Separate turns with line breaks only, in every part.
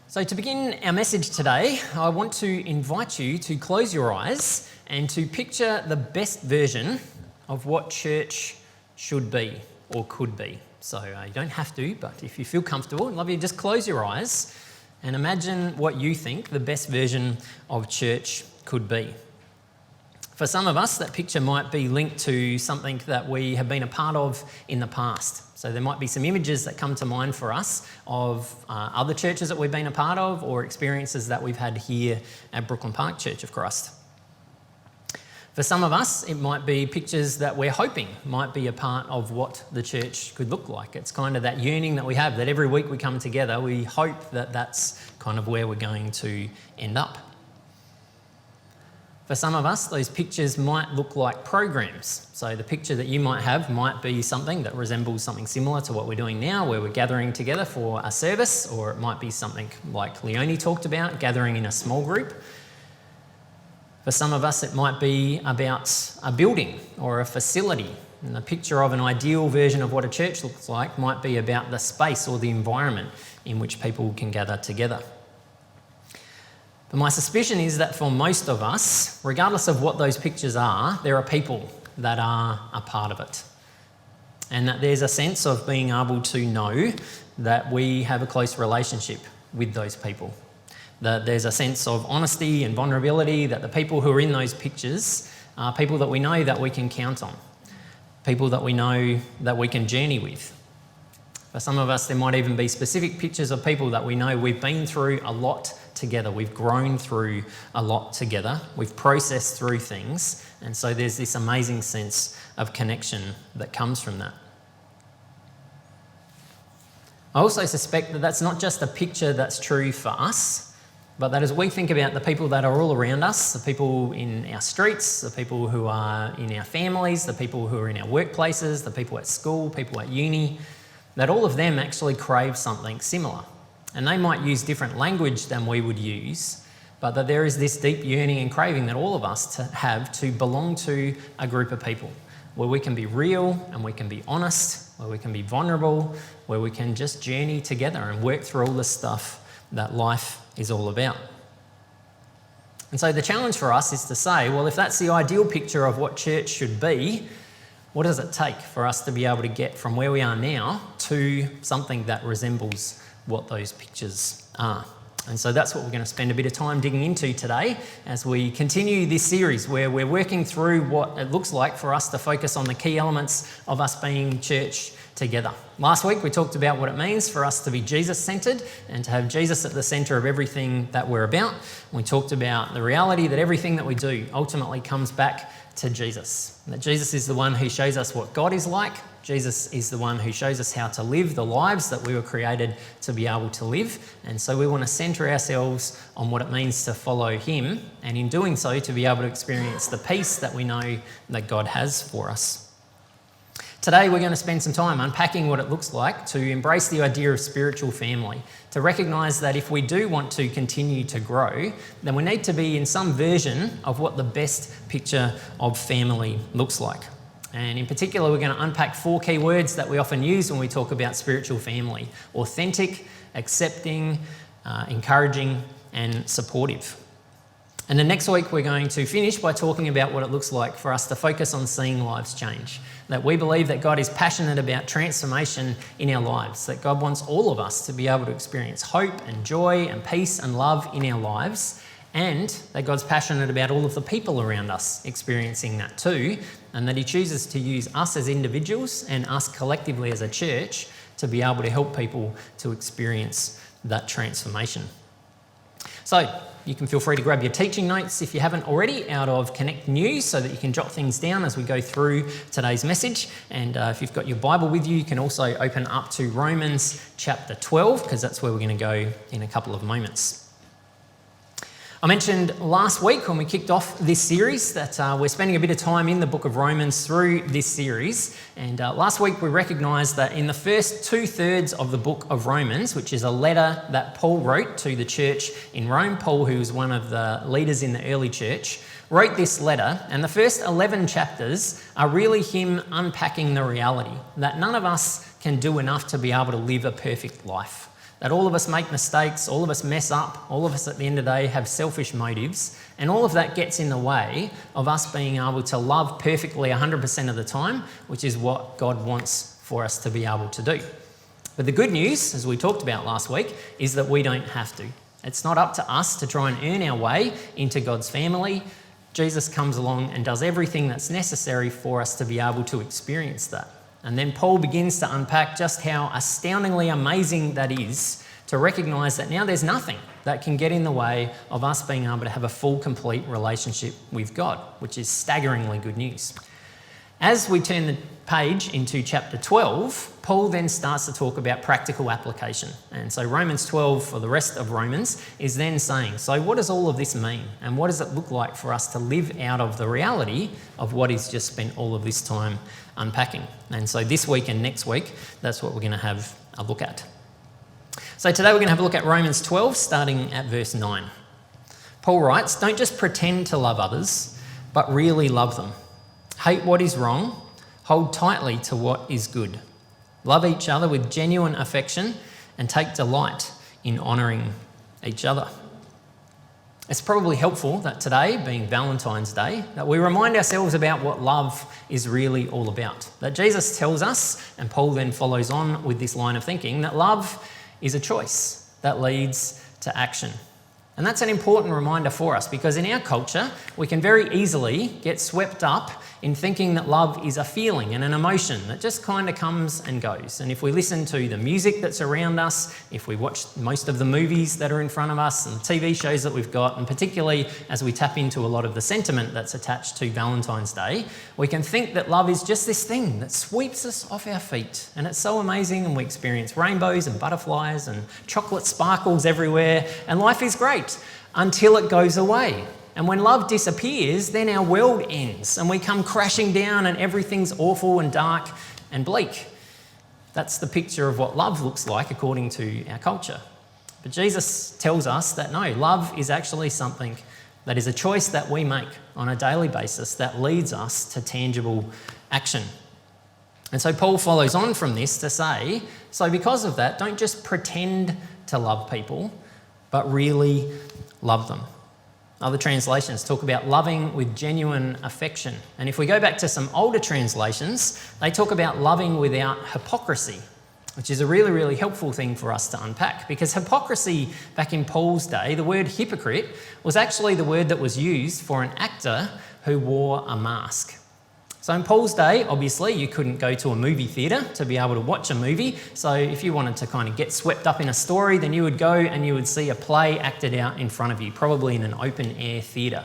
So to begin our message today, I want to invite you to close your eyes and to picture the best version of what church should be or could be. So you don't have to, but if you feel comfortable, I'd love you to just close your eyes and imagine what you think the best version of church could be. For some of us, that picture might be linked to something that we have been a part of in the past. So there might be some images that come to mind for us of other churches that we've been a part of or experiences that we've had here at Brooklyn Park Church of Christ. For some of us, it might be pictures that we're hoping might be a part of what the church could look like. It's kind of that yearning that we have, that every week we come together, we hope that that's kind of where we're going to end up. For some of us, those pictures might look like programs. So the picture that you might have might be something that resembles something similar to what we're doing now, where we're gathering together for a service, or it might be something like Leonie talked about, gathering in a small group. For some of us, it might be about a building or a facility. And the picture of an ideal version of what a church looks like might be about the space or the environment in which people can gather together. But my suspicion is that for most of us, regardless of what those pictures are, there are people that are a part of it. And that there's a sense of being able to know that we have a close relationship with those people. That there's a sense of honesty and vulnerability, that the people who are in those pictures are people that we know that we can count on. People that we know that we can journey with. For some of us, there might even be specific pictures of people that we know we've been through a lot together. We've grown through a lot together. We've processed through things. And so there's this amazing sense of connection that comes from that. I also suspect that that's not just a picture that's true for us, but that as we think about the people that are all around us, the people in our streets, the people who are in our families, the people who are in our workplaces, the people at school, people at uni, that all of them actually crave something similar. And they might use different language than we would use, but that there is this deep yearning and craving that all of us have to belong to a group of people where we can be real and we can be honest, where we can be vulnerable, where we can just journey together and work through all the stuff that life is all about. And so the challenge for us is to say, well, if that's the ideal picture of what church should be, what does it take for us to be able to get from where we are now to something that resembles what those pictures are? And so that's what we're going to spend a bit of time digging into today as we continue this series where we're working through what it looks like for us to focus on the key elements of us being church together. Last week we talked about what it means for us to be Jesus-centred and to have Jesus at the centre of everything that we're about. We talked about the reality that everything that we do ultimately comes back to Jesus. That Jesus is the one who shows us what God is like. Jesus is the one who shows us how to live the lives that we were created to be able to live. And so we want to centre ourselves on what it means to follow him, and in doing so to be able to experience the peace that we know that God has for us. Today we're going to spend some time unpacking what it looks like to embrace the idea of spiritual family, to recognise that if we do want to continue to grow, then we need to be in some version of what the best picture of family looks like. And in particular, we're going to unpack 4 key words that we often use when we talk about spiritual family: authentic, accepting, encouraging, and supportive. And then next week, we're going to finish by talking about what it looks like for us to focus on seeing lives change. That we believe that God is passionate about transformation in our lives, that God wants all of us to be able to experience hope and joy and peace and love in our lives, and that God's passionate about all of the people around us experiencing that too, and that he chooses to use us as individuals and us collectively as a church to be able to help people to experience that transformation. So you can feel free to grab your teaching notes if you haven't already out of Connect News so that you can jot things down as we go through today's message. And if you've got your Bible with you, you can also open up to Romans chapter 12 because that's where we're going to go in a couple of moments. I mentioned last week when we kicked off this series that we're spending a bit of time in the book of Romans through this series. And last week we recognised that in the first 2/3 of the book of Romans, which is a letter that Paul wrote to the church in Rome, Paul, who was one of the leaders in the early church, wrote this letter, and the first 11 chapters are really him unpacking the reality that none of us can do enough to be able to live a perfect life. that all of us make mistakes, all of us mess up, all of us at the end of the day have selfish motives, and all of that gets in the way of us being able to love perfectly 100% of the time, which is what God wants for us to be able to do. But the good news, as we talked about last week, is that we don't have to. It's not up to us to try and earn our way into God's family. Jesus comes along and does everything that's necessary for us to be able to experience that. And then Paul begins to unpack just how astoundingly amazing that is to recognise that now there's nothing that can get in the way of us being able to have a full, complete relationship with God, which is staggeringly good news. As we turn the page into chapter 12, Paul then starts to talk about practical application. And so Romans 12, for the rest of Romans, is then saying, so what does all of this mean? And what does it look like for us to live out of the reality of what he's just spent all of this time unpacking? And so this week and next week, that's what we're going to have a look at. So today we're going to have a look at Romans 12, starting at verse 9. Paul writes, don't just pretend to love others, but really love them. Hate what is wrong, hold tightly to what is good. Love each other with genuine affection and take delight in honouring each other. It's probably helpful that today, being Valentine's Day, that we remind ourselves about what love is really all about. That Jesus tells us, and Paul then follows on with this line of thinking, that love is a choice that leads to action. And that's an important reminder for us because in our culture, we can very easily get swept up in thinking that love is a feeling and an emotion that just kind of comes and goes. And if we listen to the music that's around us, if we watch most of the movies that are in front of us and the TV shows that we've got, and particularly as we tap into a lot of the sentiment that's attached to Valentine's Day, we can think that love is just this thing that sweeps us off our feet. And it's so amazing, and we experience rainbows and butterflies and chocolate sparkles everywhere, and life is great until it goes away. And when love disappears, then our world ends and we come crashing down and everything's awful and dark and bleak. That's the picture of what love looks like according to our culture. But Jesus tells us that no, love is actually something that is a choice that we make on a daily basis that leads us to tangible action. And so Paul follows on from this to say, so because of that, don't just pretend to love people, but really love them. Other translations talk about loving with genuine affection. And if we go back to some older translations, they talk about loving without hypocrisy, which is a really, really helpful thing for us to unpack. Because hypocrisy back in Paul's day, the word hypocrite, was actually the word that was used for an actor who wore a mask. So in Paul's day, obviously, you couldn't go to a movie theatre to be able to watch a movie. So if you wanted to kind of get swept up in a story, then you would go and you would see a play acted out in front of you, probably in an open-air theatre.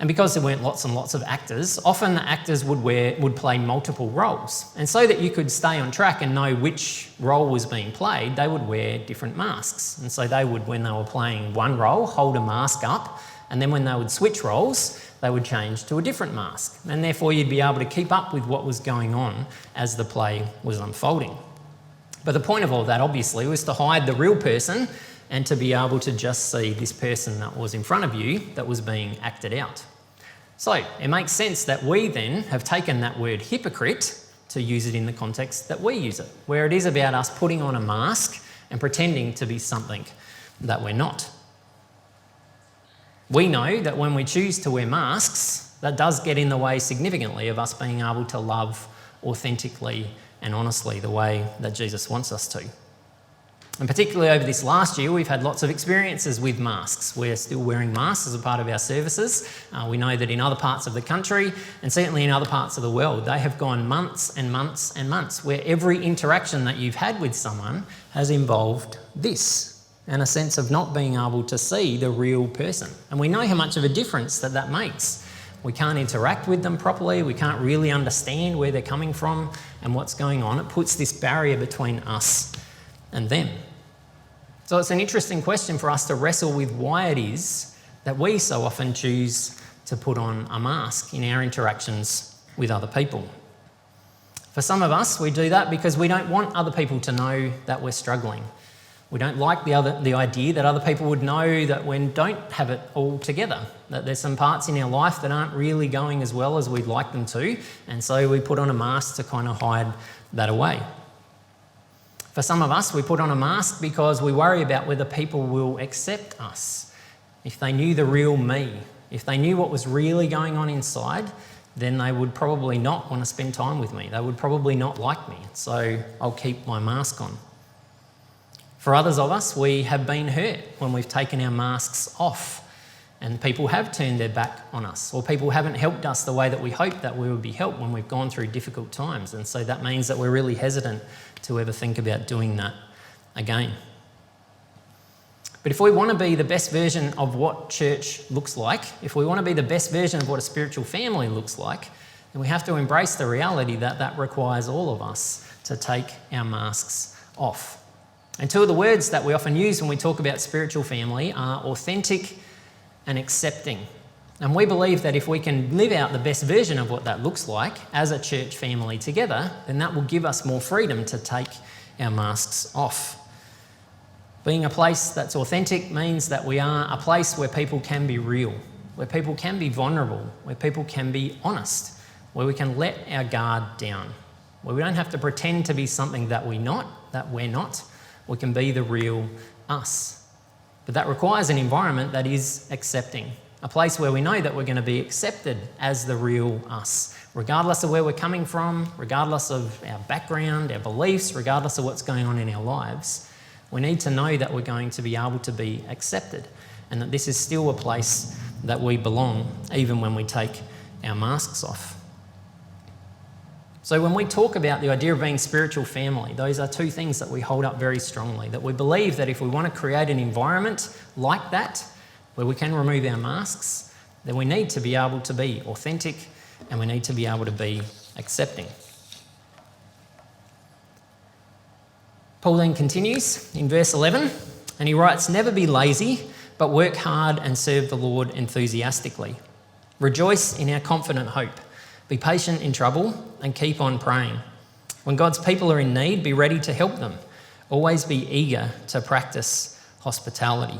And because there weren't lots and lots of actors, often the actors would play multiple roles. And so that you could stay on track and know which role was being played, they would wear different masks. And so they would, when they were playing one role, hold a mask up, and then when they would switch roles, they would change to a different mask. And therefore you'd be able to keep up with what was going on as the play was unfolding. But the point of all that, obviously, was to hide the real person and to be able to just see this person that was in front of you that was being acted out. So it makes sense that we then have taken that word hypocrite to use it in the context that we use it, where it is about us putting on a mask and pretending to be something that we're not. We know that when we choose to wear masks, that does get in the way significantly of us being able to love authentically and honestly the way that Jesus wants us to. And particularly over this last year, we've had lots of experiences with masks. We're still wearing masks as a part of our services. We know that in other parts of the country, and certainly in other parts of the world, they have gone months and months and months where every interaction that you've had with someone has involved this, and a sense of not being able to see the real person. And we know how much of a difference that makes. We can't interact with them properly, we can't really understand where they're coming from and what's going on. It puts this barrier between us and them. So it's an interesting question for us to wrestle with why it is that we so often choose to put on a mask in our interactions with other people. For some of us, we do that because we don't want other people to know that we're struggling. We don't like the idea that other people would know that we don't have it all together, that there's some parts in our life that aren't really going as well as we'd like them to, and so we put on a mask to kind of hide that away. For some of us, we put on a mask because we worry about whether people will accept us. If they knew the real me, if they knew what was really going on inside, then they would probably not want to spend time with me. They would probably not like me. So I'll keep my mask on. For others of us, we have been hurt when we've taken our masks off and people have turned their back on us, or people haven't helped us the way that we hoped that we would be helped when we've gone through difficult times. And so that means that we're really hesitant to ever think about doing that again. But if we want to be the best version of what church looks like, if we want to be the best version of what a spiritual family looks like, then we have to embrace the reality that that requires all of us to take our masks off. And two of the words that we often use when we talk about spiritual family are authentic and accepting. And we believe that if we can live out the best version of what that looks like as a church family together, then that will give us more freedom to take our masks off. Being a place that's authentic means that we are a place where people can be real, where people can be vulnerable, where people can be honest, where we can let our guard down, where we don't have to pretend to be something that we're not. We can be the real us. But that requires an environment that is accepting, a place where we know that we're going to be accepted as the real us, regardless of where we're coming from, regardless of our background, our beliefs, regardless of what's going on in our lives. We need to know that we're going to be able to be accepted and that this is still a place that we belong, even when we take our masks off. So when we talk about the idea of being spiritual family, those are two things that we hold up very strongly, that we believe that if we want to create an environment like that, where we can remove our masks, then we need to be able to be authentic and we need to be able to be accepting. Paul then continues in verse 11, and he writes, "Never be lazy, but work hard and serve the Lord enthusiastically. Rejoice in our confident hope. Be patient in trouble and keep on praying. When God's people are in need, be ready to help them. Always be eager to practice hospitality."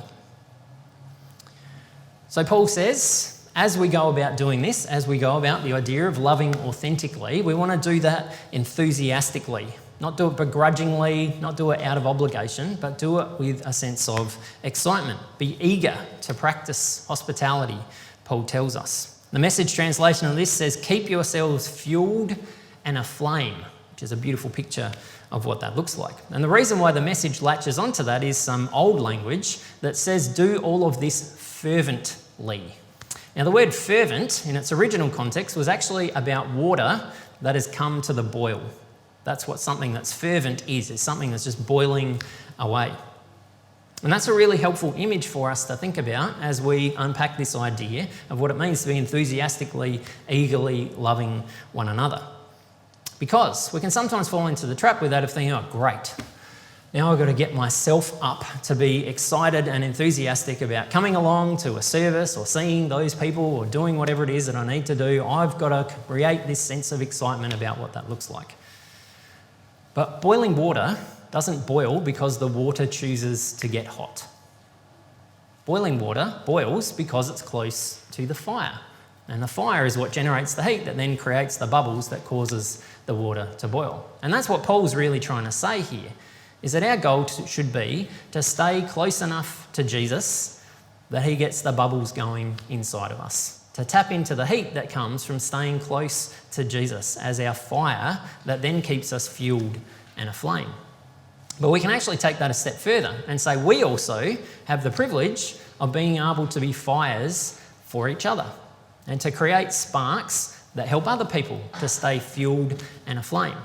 So Paul says, as we go about doing this, as we go about the idea of loving authentically, we want to do that enthusiastically. Not do it begrudgingly, not do it out of obligation, but do it with a sense of excitement. Be eager to practice hospitality, Paul tells us. The Message translation of this says, "Keep yourselves fueled and aflame," which is a beautiful picture of what that looks like. And the reason why the Message latches onto that is some old language that says, "Do all of this fervently." Now, the word fervent, in its original context, was actually about water that has come to the boil. That's what something that's fervent is. It's something that's just boiling away. And that's a really helpful image for us to think about as we unpack this idea of what it means to be enthusiastically, eagerly loving one another. Because we can sometimes fall into the trap with that of thinking, oh, great, now I've got to get myself up to be excited and enthusiastic about coming along to a service or seeing those people or doing whatever it is that I need to do. I've got to create this sense of excitement about what that looks like. But boiling water doesn't boil because the water chooses to get hot. Boiling water boils because it's close to the fire. And the fire is what generates the heat that then creates the bubbles that causes the water to boil. And that's what Paul's really trying to say here, is that our goal should be to stay close enough to Jesus that he gets the bubbles going inside of us, to tap into the heat that comes from staying close to Jesus as our fire that then keeps us fueled and aflame. But we can actually take that a step further and say we also have the privilege of being able to be fires for each other and to create sparks that help other people to stay fueled and aflame,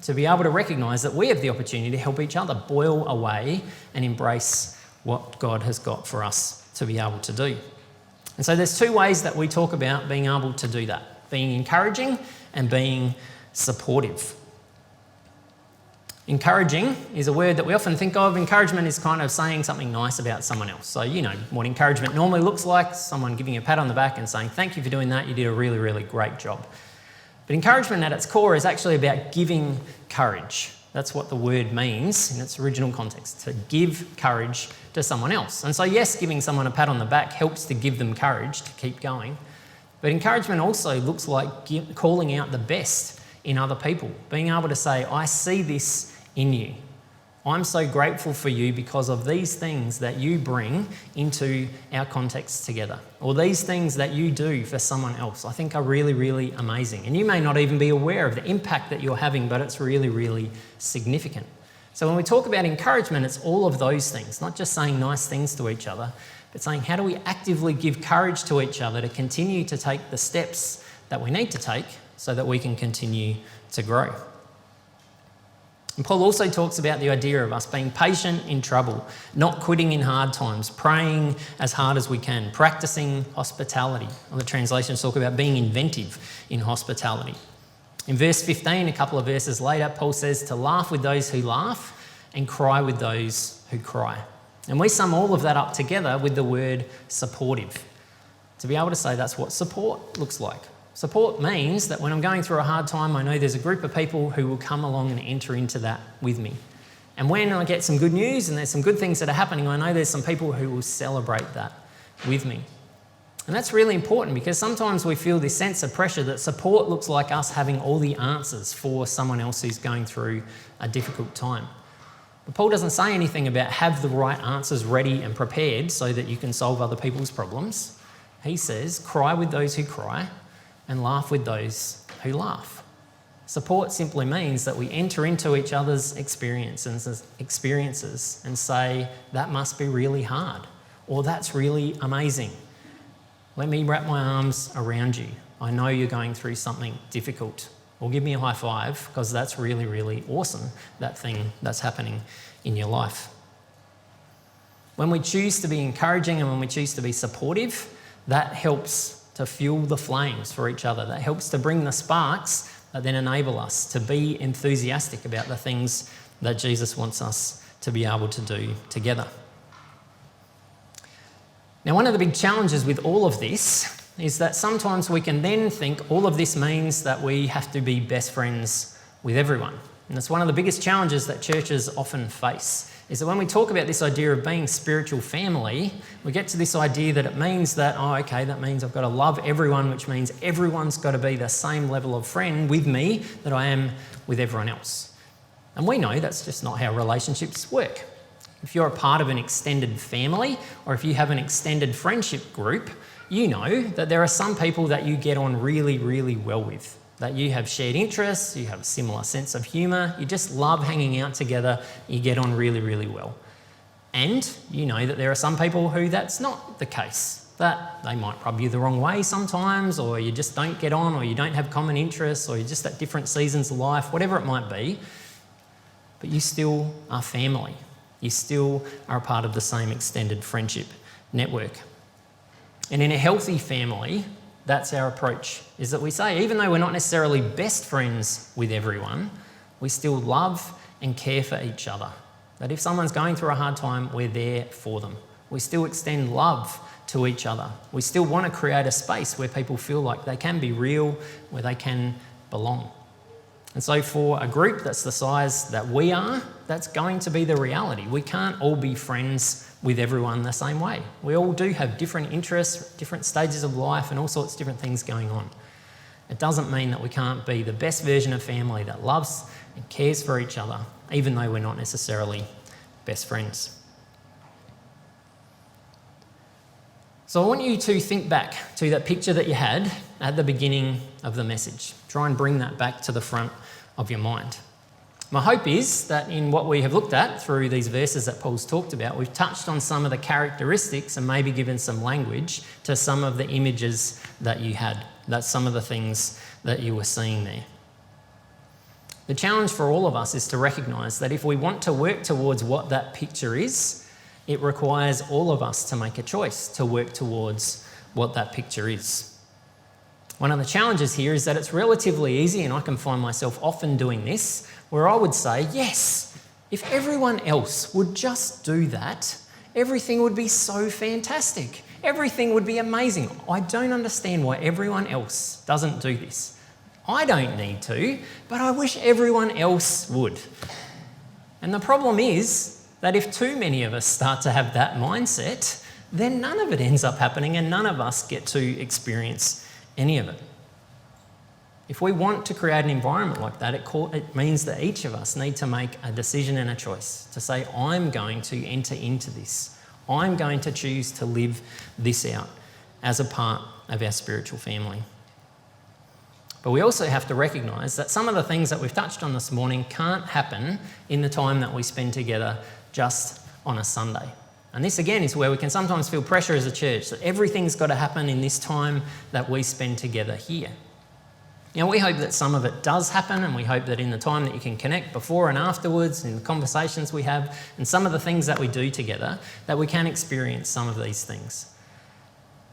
to be able to recognise that we have the opportunity to help each other boil away and embrace what God has got for us to be able to do. And so there's two ways that we talk about being able to do that, being encouraging and being supportive. Encouraging is a word that we often think of. Encouragement is kind of saying something nice about someone else. So you know what encouragement normally looks like, someone giving you a pat on the back and saying, thank you for doing that, you did a really, really great job. But encouragement at its core is actually about giving courage. That's what the word means in its original context, to give courage to someone else. And so yes, giving someone a pat on the back helps to give them courage to keep going. But encouragement also looks like calling out the best in other people, being able to say, I see this in you. I'm so grateful for you because of these things that you bring into our context together, or these things that you do for someone else, I think are really, really amazing. And you may not even be aware of the impact that you're having, but it's really, really significant. So when we talk about encouragement, it's all of those things, not just saying nice things to each other, but saying how do we actively give courage to each other to continue to take the steps that we need to take so that we can continue to grow. And Paul also talks about the idea of us being patient in trouble, not quitting in hard times, praying as hard as we can, practicing hospitality. Other translations talk about being inventive in hospitality. In verse 15, a couple of verses later, Paul says to laugh with those who laugh and cry with those who cry. And we sum all of that up together with the word supportive. To be able to say that's what support looks like. Support means that when I'm going through a hard time, I know there's a group of people who will come along and enter into that with me. And when I get some good news and there's some good things that are happening, I know there's some people who will celebrate that with me. And that's really important because sometimes we feel this sense of pressure that support looks like us having all the answers for someone else who's going through a difficult time. But Paul doesn't say anything about have the right answers ready and prepared so that you can solve other people's problems. He says, cry with those who cry and laugh with those who laugh. Support simply means that we enter into each other's experiences and say, that must be really hard, or that's really amazing. Let me wrap my arms around you. I know you're going through something difficult. Or give me a high five, because that's really, really awesome, that thing that's happening in your life. When we choose to be encouraging and when we choose to be supportive, that helps to fuel the flames for each other. That helps to bring the sparks that then enable us to be enthusiastic about the things that Jesus wants us to be able to do together. Now, one of the big challenges with all of this is that sometimes we can then think all of this means that we have to be best friends with everyone. And it's one of the biggest challenges that churches often face, is that when we talk about this idea of being spiritual family, we get to this idea that it means that, that means I've got to love everyone, which means everyone's got to be the same level of friend with me that I am with everyone else. And we know that's just not how relationships work. If you're a part of an extended family, or if you have an extended friendship group, you know that there are some people that you get on really, really well with, that you have shared interests, you have a similar sense of humour, you just love hanging out together, you get on really, really well. And you know that there are some people who that's not the case, that they might rub you the wrong way sometimes, or you just don't get on, or you don't have common interests, or you're just at different seasons of life, whatever it might be, but you still are family. You still are a part of the same extended friendship network. And in a healthy family, that's our approach, is that we say, even though we're not necessarily best friends with everyone, we still love and care for each other. That if someone's going through a hard time, we're there for them. We still extend love to each other. We still want to create a space where people feel like they can be real, where they can belong. And so for a group that's the size that we are, that's going to be the reality. We can't all be friends with everyone the same way. We all do have different interests, different stages of life, and all sorts of different things going on. It doesn't mean that we can't be the best version of family that loves and cares for each other, even though we're not necessarily best friends. So I want you to think back to that picture that you had at the beginning of the message. Try and bring that back to the front of your mind. My hope is that in what we have looked at through these verses that Paul's talked about, we've touched on some of the characteristics and maybe given some language to some of the images that you had. That's some of the things that you were seeing there. The challenge for all of us is to recognise that if we want to work towards what that picture is, it requires all of us to make a choice to work towards what that picture is. One of the challenges here is that it's relatively easy, and I can find myself often doing this, where I would say, yes, if everyone else would just do that, everything would be so fantastic. Everything would be amazing. I don't understand why everyone else doesn't do this. I don't need to, but I wish everyone else would. And the problem is that if too many of us start to have that mindset, then none of it ends up happening and none of us get to experience any of it. If we want to create an environment like that, it means that each of us need to make a decision and a choice to say, I'm going to enter into this. I'm going to choose to live this out as a part of our spiritual family. But we also have to recognise that some of the things that we've touched on this morning can't happen in the time that we spend together just on a Sunday. And this again is where we can sometimes feel pressure as a church that everything's got to happen in this time that we spend together here. Now, we hope that some of it does happen, and we hope that in the time that you can connect before and afterwards, in the conversations we have, and some of the things that we do together, that we can experience some of these things.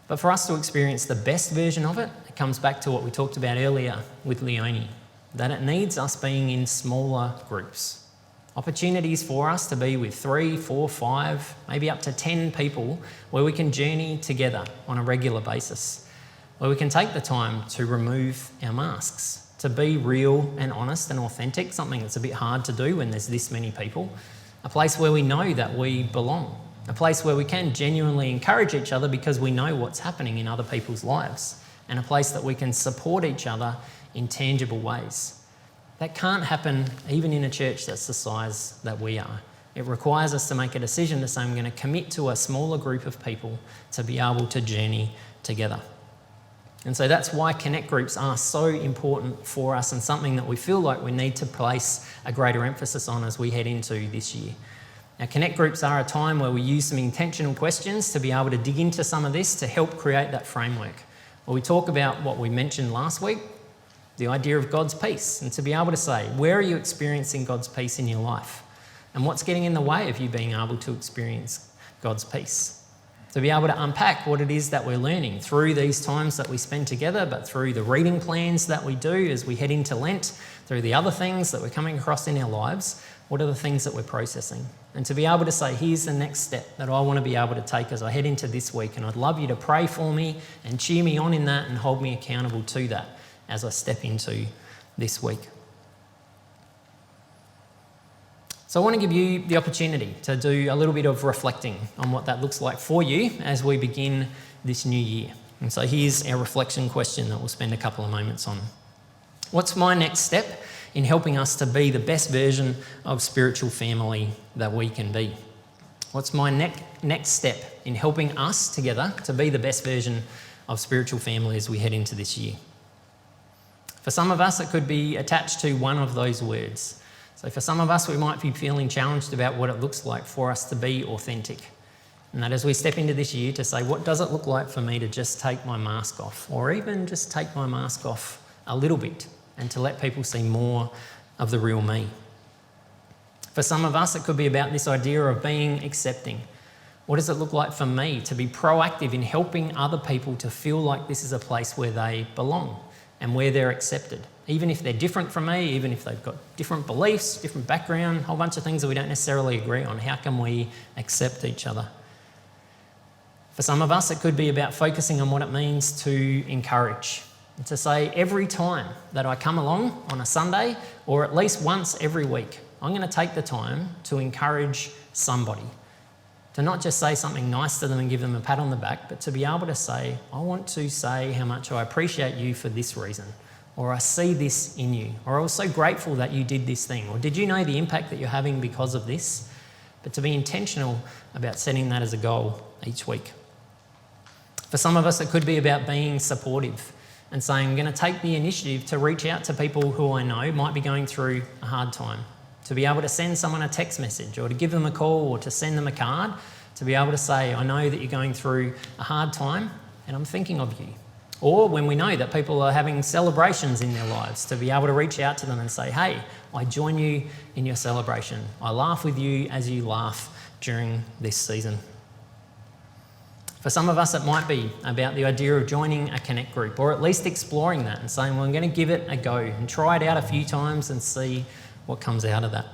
But for us to experience the best version of it, it comes back to what we talked about earlier with Leonie, that it needs us being in smaller groups. Opportunities for us to be with 3, 4, 5, maybe up to 10 people where we can journey together on a regular basis, where we can take the time to remove our masks, to be real and honest and authentic, something that's a bit hard to do when there's this many people, a place where we know that we belong, a place where we can genuinely encourage each other because we know what's happening in other people's lives, and a place that we can support each other in tangible ways. That can't happen even in a church that's the size that we are. It requires us to make a decision to say, I'm going to commit to a smaller group of people to be able to journey together. And so that's why connect groups are so important for us, and something that we feel like we need to place a greater emphasis on as we head into this year. Now, connect groups are a time where we use some intentional questions to be able to dig into some of this to help create that framework. Where we talk about what we mentioned last week, the idea of God's peace, and to be able to say, where are you experiencing God's peace in your life? And what's getting in the way of you being able to experience God's peace? To be able to unpack what it is that we're learning through these times that we spend together, but through the reading plans that we do as we head into Lent, through the other things that we're coming across in our lives, what are the things that we're processing? And to be able to say, here's the next step that I want to be able to take as I head into this week, and I'd love you to pray for me and cheer me on in that and hold me accountable to that as I step into this week. So I want to give you the opportunity to do a little bit of reflecting on what that looks like for you as we begin this new year. And so here's our reflection question that we'll spend a couple of moments on. What's my next step in helping us to be the best version of spiritual family that we can be? What's my next step in helping us together to be the best version of spiritual family as we head into this year? For some of us, it could be attached to one of those words. So for some of us, we might be feeling challenged about what it looks like for us to be authentic. And that as we step into this year to say, what does it look like for me to just take my mask off, or even just take my mask off a little bit and to let people see more of the real me? For some of us, it could be about this idea of being accepting. What does it look like for me to be proactive in helping other people to feel like this is a place where they belong and where they're accepted? Even if they're different from me, even if they've got different beliefs, different background, a whole bunch of things that we don't necessarily agree on, how can we accept each other? For some of us, it could be about focusing on what it means to encourage. And to say, every time that I come along on a Sunday, or at least once every week, I'm going to take the time to encourage somebody. To not just say something nice to them and give them a pat on the back, but to be able to say, I want to say how much I appreciate you for this reason, or I see this in you, or I was so grateful that you did this thing, or did you know the impact that you're having because of this? But to be intentional about setting that as a goal each week. For some of us, it could be about being supportive and saying, I'm going to take the initiative to reach out to people who I know might be going through a hard time. To be able to send someone a text message, or to give them a call, or to send them a card, to be able to say, I know that you're going through a hard time and I'm thinking of you. Or when we know that people are having celebrations in their lives, to be able to reach out to them and say, hey, I join you in your celebration. I laugh with you as you laugh during this season. For some of us, it might be about the idea of joining a connect group, or at least exploring that and saying, well, I'm going to give it a go and try it out a few times and see what comes out of that.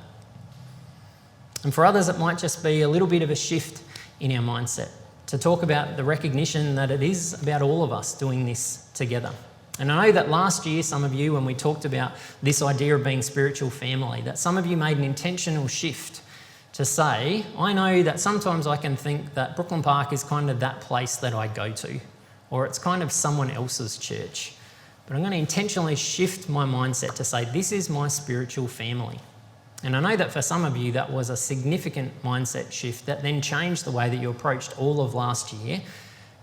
And for others, it might just be a little bit of a shift in our mindset to talk about the recognition that it is about all of us doing this together. And I know that last year, some of you, when we talked about this idea of being spiritual family, that some of you made an intentional shift to say, I know that sometimes I can think that Brooklyn Park is kind of that place that I go to, or it's kind of someone else's church, But I'm going to intentionally shift my mindset to say, this is my spiritual family. And I know that for some of you, that was a significant mindset shift that then changed the way that you approached all of last year.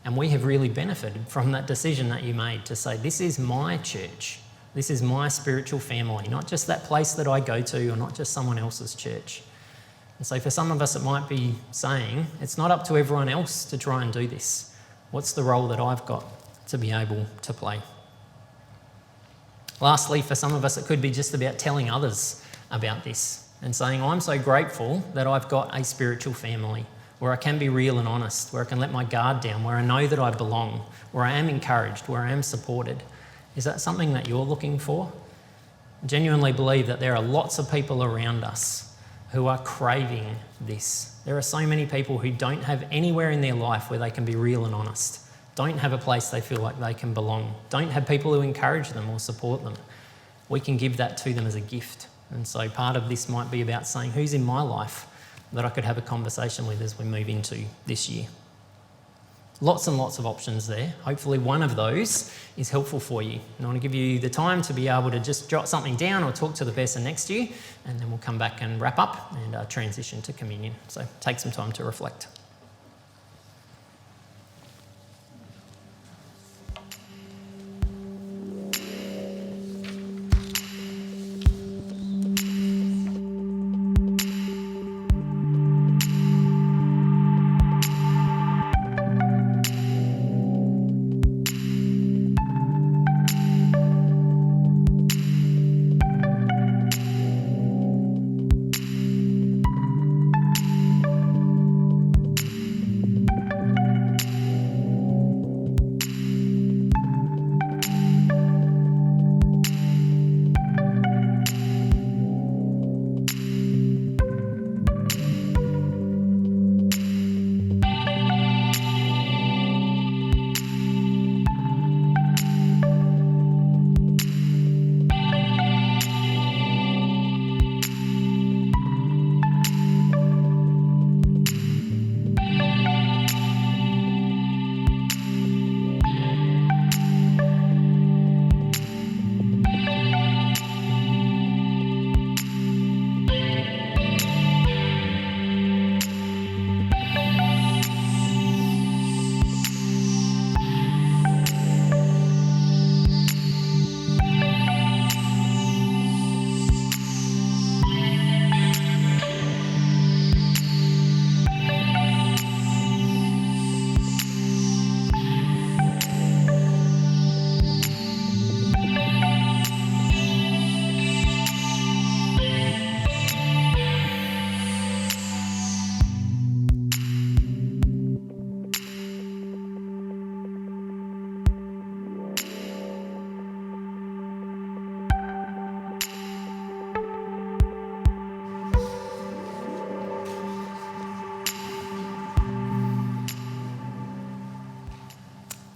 And we have really benefited from that decision that you made to say, this is my church. This is my spiritual family, not just that place that I go to or not just someone else's church. And so for some of us, it might be saying, it's not up to everyone else to try and do this. What's the role that I've got to be able to play? Lastly, for some of us, it could be just about telling others about this and saying, I'm so grateful that I've got a spiritual family where I can be real and honest, where I can let my guard down, where I know that I belong, where I am encouraged, where I am supported. Is that something that you're looking for? I genuinely believe that there are lots of people around us who are craving this. There are so many people who don't have anywhere in their life where they can be real and honest, don't have a place they feel like they can belong, don't have people who encourage them or support them. We can give that to them as a gift. And so part of this might be about saying, who's in my life that I could have a conversation with as we move into this year? Lots and lots of options there. Hopefully one of those is helpful for you. And I want to give you the time to be able to just jot something down or talk to the person next to you, and then we'll come back and wrap up and transition to communion. So take some time to reflect.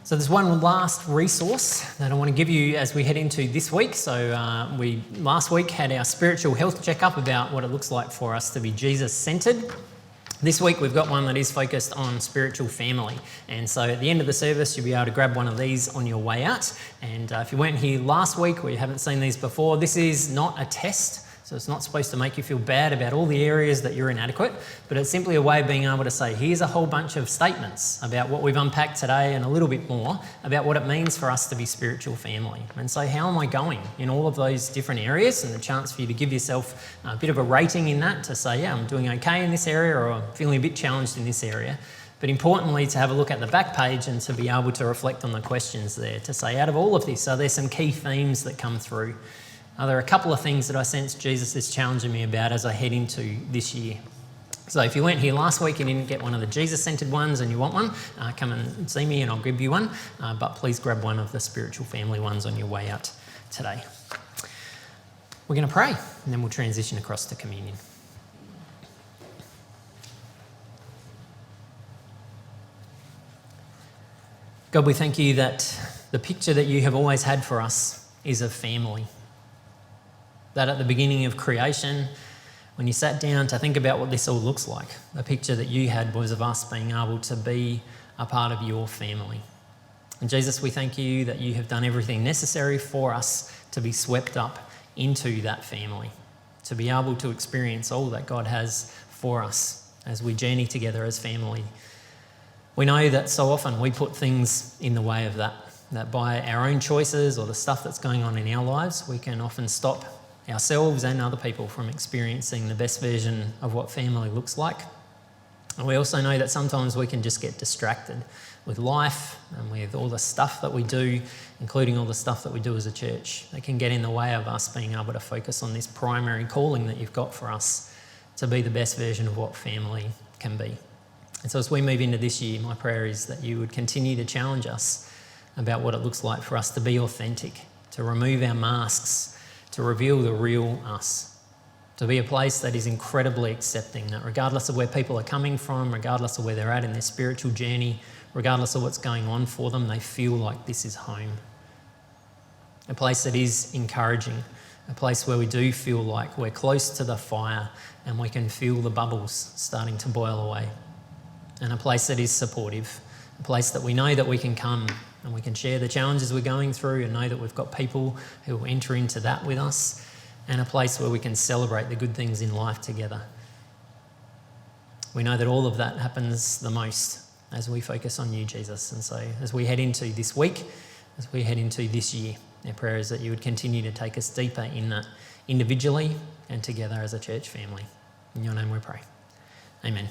So there's one last resource that I want to give you as we head into this week. So we last week had our spiritual health checkup about what it looks like for us to be Jesus-centered. This week we've got one that is focused on spiritual family. And so at the end of the service, you'll be able to grab one of these on your way out. And if you weren't here last week or you haven't seen these before, this is not a test. So it's not supposed to make you feel bad about all the areas that you're inadequate, but it's simply a way of being able to say, here's a whole bunch of statements about what we've unpacked today and a little bit more about what it means for us to be spiritual family. And so how am I going in all of those different areas, and the chance for you to give yourself a bit of a rating in that to say, yeah, I'm doing okay in this area, or I'm feeling a bit challenged in this area. But importantly, to have a look at the back page and to be able to reflect on the questions there, to say, out of all of this, are there some key themes that come through? Are there a couple of things that I sense Jesus is challenging me about as I head into this year? So if you weren't here last week and didn't get one of the Jesus-centered ones and you want one, come and see me and I'll give you one. But please grab one of the spiritual family ones on your way out today. We're going to pray and then we'll transition across to communion. God, we thank you that the picture that you have always had for us is of family. That at the beginning of creation, when you sat down to think about what this all looks like, the picture that you had was of us being able to be a part of your family. And Jesus, we thank you that you have done everything necessary for us to be swept up into that family, to be able to experience all that God has for us as we journey together as family. We know that so often we put things in the way of that by our own choices or the stuff that's going on in our lives, we can often stop ourselves and other people from experiencing the best version of what family looks like. And we also know that sometimes we can just get distracted with life and with all the stuff that we do, including all the stuff that we do as a church. It can get in the way of us being able to focus on this primary calling that you've got for us to be the best version of what family can be. And so as we move into this year, my prayer is that you would continue to challenge us about what it looks like for us to be authentic, to remove our masks, to reveal the real us, to be a place that is incredibly accepting, that regardless of where people are coming from, regardless of where they're at in their spiritual journey, regardless of what's going on for them, they feel like this is home. A place that is encouraging, a place where we do feel like we're close to the fire and we can feel the bubbles starting to boil away. And a place that is supportive, a place that we know that we can come and we can share the challenges we're going through and know that we've got people who will enter into that with us, and a place where we can celebrate the good things in life together. We know that all of that happens the most as we focus on you, Jesus. And so as we head into this week, as we head into this year, our prayer is that you would continue to take us deeper in that individually and together as a church family. In your name we pray. Amen.